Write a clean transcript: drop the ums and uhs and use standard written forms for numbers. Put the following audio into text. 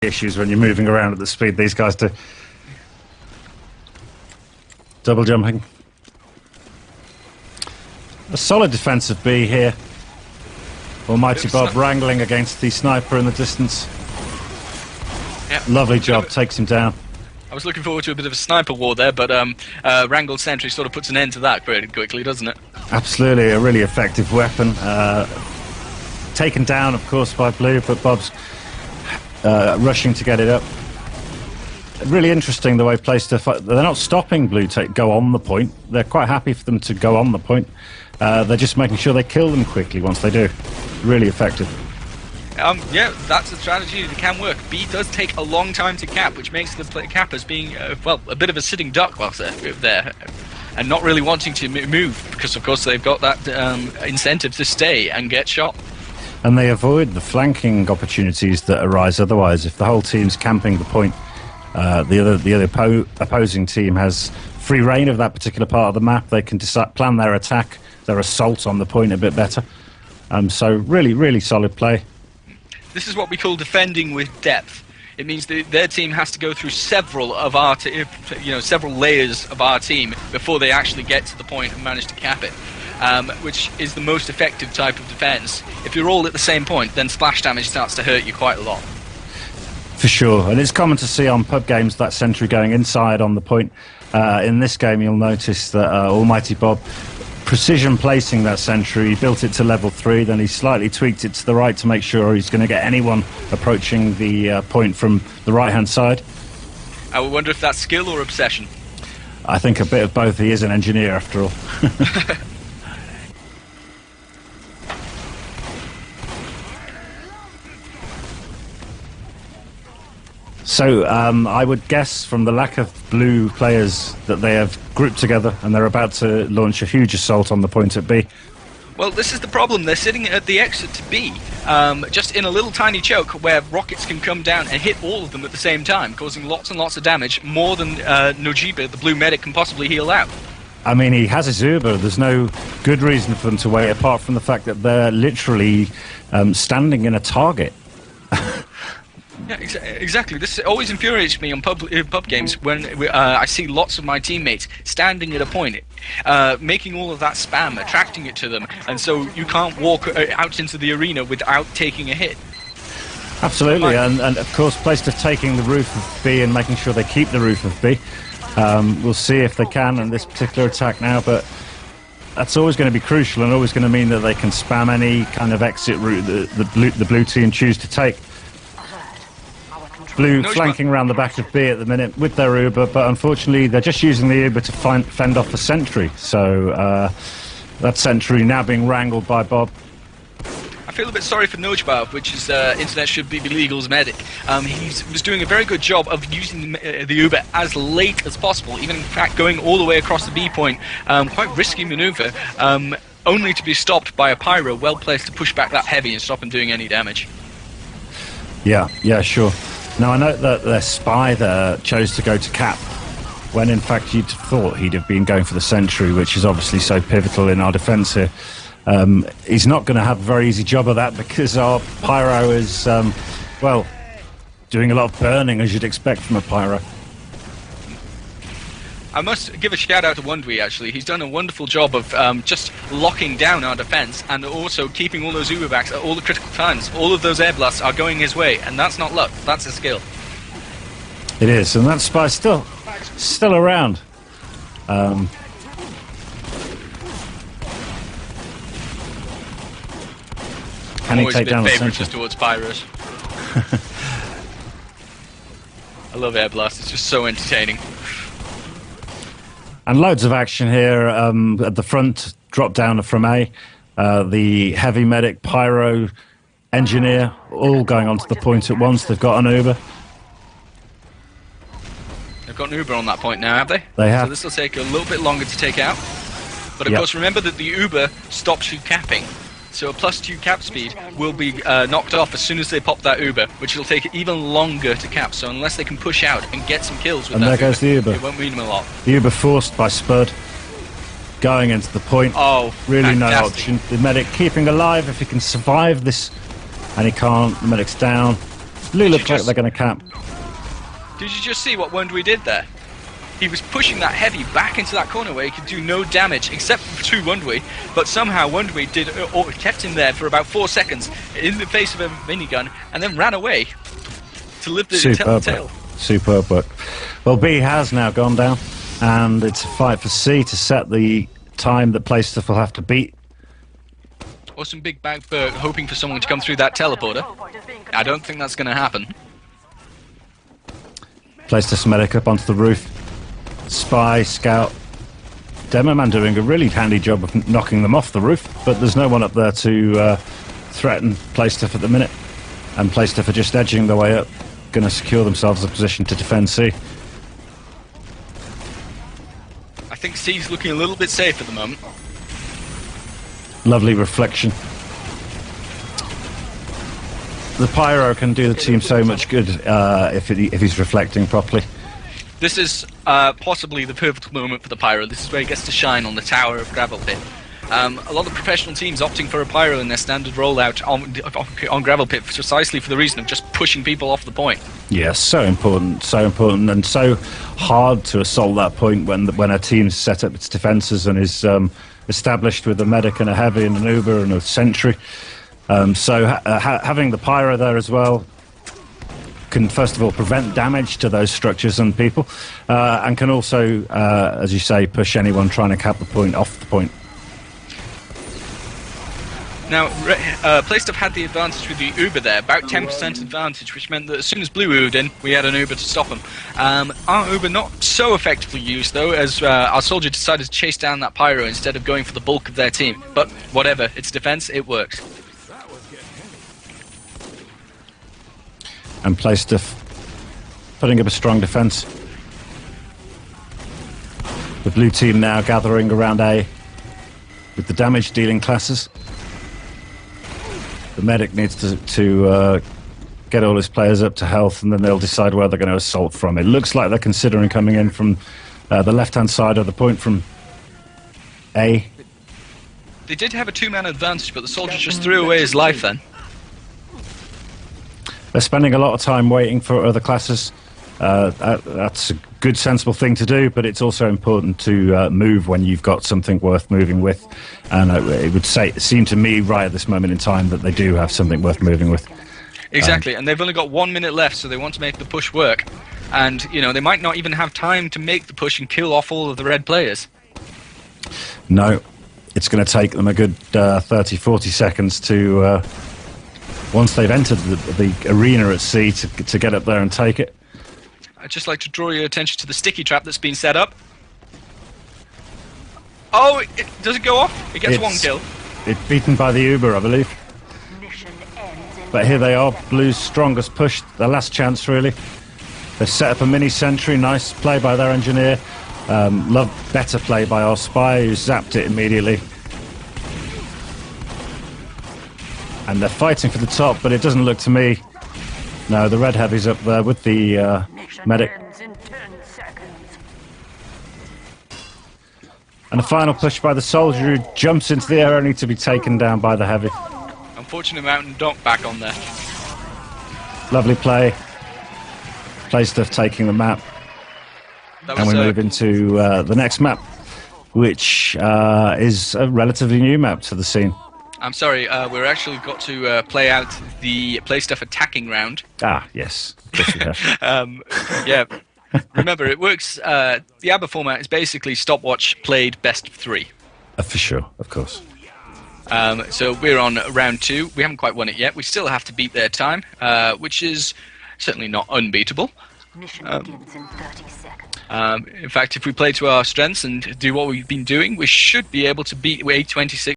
issues when you're moving around at the speed these guys do. Double jumping. A solid defensive B here. Almighty Bob wrangling against the sniper in the distance. Yep. Lovely job, takes him down. I was looking forward to a bit of a sniper war there, but Wrangled Sentry sort of puts an end to that pretty quickly, doesn't it? Absolutely, a really effective weapon. Taken down, of course, by Blue, but Bob's rushing to get it up. Really interesting the way Play Stuff. They're not stopping Blue go on the point. They're quite happy for them to go on the point. They're just making sure they kill them quickly once they do. Really effective. Yeah, that's a strategy that can work. B does take a long time to cap, which makes the cappers being, well, a bit of a sitting duck whilst they're there, and not really wanting to move, because of course they've got that incentive to stay and get shot. And they avoid the flanking opportunities that arise otherwise. If the whole team's camping the point, the other opposing team has free reign of that particular part of the map. They can plan their attack, their assault on the point a bit better. So really, really solid play. This is what we call defending with depth. It means that their team has to go through several of our, several layers of our team before they actually get to the point and manage to cap it, which is the most effective type of defense. If you're all at the same point, then splash damage starts to hurt you quite a lot. For sure, and it's common to see on pub games that sentry going inside on the point. In this game, you'll notice that Almighty Bob precision placing that sentry. He built it to level 3, then he slightly tweaked it to the right to make sure he's going to get anyone approaching the point from the right-hand side. I wonder if that's skill or obsession. I think a bit of both. He is an engineer, after all. So I would guess from the lack of Blue players that they have grouped together and they're about to launch a huge assault on the point at B. Well, this is the problem. They're sitting at the exit to B, just in a little tiny choke where rockets can come down and hit all of them at the same time, causing lots and lots of damage, more than Nojiba, the Blue medic, can possibly heal out. I mean, he has his Uber. There's no good reason for them to wait, apart from the fact that they're literally standing in a target. Yeah, exactly. This always infuriates me on pub games when I see lots of my teammates standing at a point, making all of that spam, attracting it to them, and so you can't walk out into the arena without taking a hit. Absolutely, and of course, Playstuff taking the roof of B and making sure they keep the roof of B. We'll see if they can in this particular attack now, but that's always going to be crucial and always going to mean that they can spam any kind of exit route that the blue team choose to take. Blue flanking around the back of B at the minute with their Uber, but unfortunately they're just using the Uber to fend off the sentry. So that sentry now being wrangled by Bob. I feel a bit sorry for Nojbar, which is Internet Should Be Illegal's medic. He was doing a very good job of using the Uber as late as possible, even in fact going all the way across the B point. Quite risky maneuver, only to be stopped by a Pyro well placed to push back that heavy and stop him doing any damage. Yeah, sure. Now, I know that their spy there chose to go to cap, when in fact you'd thought he'd have been going for the sentry, which is obviously so pivotal in our defence here. He's not going to have a very easy job of that because our Pyro is, well, doing a lot of burning, as you'd expect from a Pyro. I must give a shout out to Wondwy, actually. He's done a wonderful job of just locking down our defense and also keeping all those Uber backs at all the critical times. All of those air blasts are going his way, and that's not luck, that's a skill. It is, and that spy's still around. Can he take down the sentry? Towards Pyros. I love air blast, it's just so entertaining. And loads of action here at the front, drop down from A. The heavy medic, Pyro, engineer, all going onto the point at once. They've got an Uber. They've got an Uber on that point now, have they? They have. So this will take a little bit longer to take out. But of course, remember that the Uber stops you capping. So a +2 cap speed will be knocked off as soon as they pop that Uber, which will take even longer to cap. So unless they can push out and get some kills with and that there goes the Uber. It won't mean them a lot. The Uber forced by Spud, going into the point. Oh, really fantastic. No option. The medic keeping alive if he can survive this, and he can't. The medic's down. Blue look like they're going to cap. Did you just see what Wondwy did there? He was pushing that heavy back into that corner where he could do no damage except to Wondwy, but somehow Wondwy did or kept him there for about 4 seconds in the face of a minigun and then ran away to lift the tail. Superb work. Well, B has now gone down, and it's a fight for C to set the time that PlayStuff will have to beat. Awesome Big Bag Berg hoping for someone to come through that teleporter. I don't think that's going to happen. PlayStuff's medic up onto the roof. Spy, Scout, Demoman doing a really handy job of knocking them off the roof, but there's no one up there to threaten PlayStuff at the minute, and PlayStuff are just edging their way up, going to secure themselves a position to defend C. I think C's looking a little bit safe at the moment. Lovely reflection. The Pyro can do the team so much good if he's reflecting properly. This is possibly the pivotal moment for the Pyro. This is where he gets to shine on the Tower of Gravel Pit. A lot of professional teams opting for a Pyro in their standard rollout on Gravel Pit precisely for the reason of just pushing people off the point. Yes, so important, and so hard to assault that point when a team's set up its defences and is established with a medic and a heavy and an Uber and a sentry. Having the Pyro there as well can first of all prevent damage to those structures and people, and can also, as you say, push anyone trying to cap the point off the point. Now, PlayStuff had the advantage with the Uber there, about 10% advantage, which meant that as soon as Blue Ubered in, we had an Uber to stop him. Our Uber not so effectively used, though, as our soldier decided to chase down that Pyro instead of going for the bulk of their team. But whatever, it's defense, it works. And PlayStuff putting up a strong defense. The blue team now gathering around A with the damage dealing classes. The medic needs to get all his players up to health, and then they'll decide where they're going to assault from. It looks like they're considering coming in from the left-hand side of the point from A. They did have a two-man advantage, but the soldier just threw away his life then. They're spending a lot of time waiting for other classes. That's a good, sensible thing to do, but it's also important to move when you've got something worth moving with. And it would seem to me right at this moment in time that they do have something worth moving with. Exactly, and they've only got 1 minute left, so they want to make the push work. And, you know, they might not even have time to make the push and kill off all of the red players. No, it's going to take them a good 30, 40 seconds to... once they've entered the arena at C to get up there and take it. I'd just like to draw your attention to the sticky trap that's been set up. Oh, does it go off? It gets one kill. It's beaten by the Uber, I believe. But here they are, Blue's strongest push, their last chance really. They've set up a mini sentry, nice play by their engineer. Better play by our spy, who zapped it immediately. And they're fighting for the top, but it doesn't look to me. No, the red heavy's up there with the medic. And a final push by the soldier, who jumps into the air only to be taken down by the heavy. Unfortunate mountain donk back on there. Lovely play. PlayStuff taking the map. And we move into the next map, which is a relatively new map to the scene. I'm sorry, we're actually got to play out the PlayStuff attacking round. Ah, yes. Yeah. Remember, it works. The ABBA format is basically stopwatch played best of 3. For sure, of course. So we're on round 2. We haven't quite won it yet. We still have to beat their time, which is certainly not unbeatable. Mission begins in 30 seconds. In fact, if we play to our strengths and do what we've been doing, we should be able to beat A26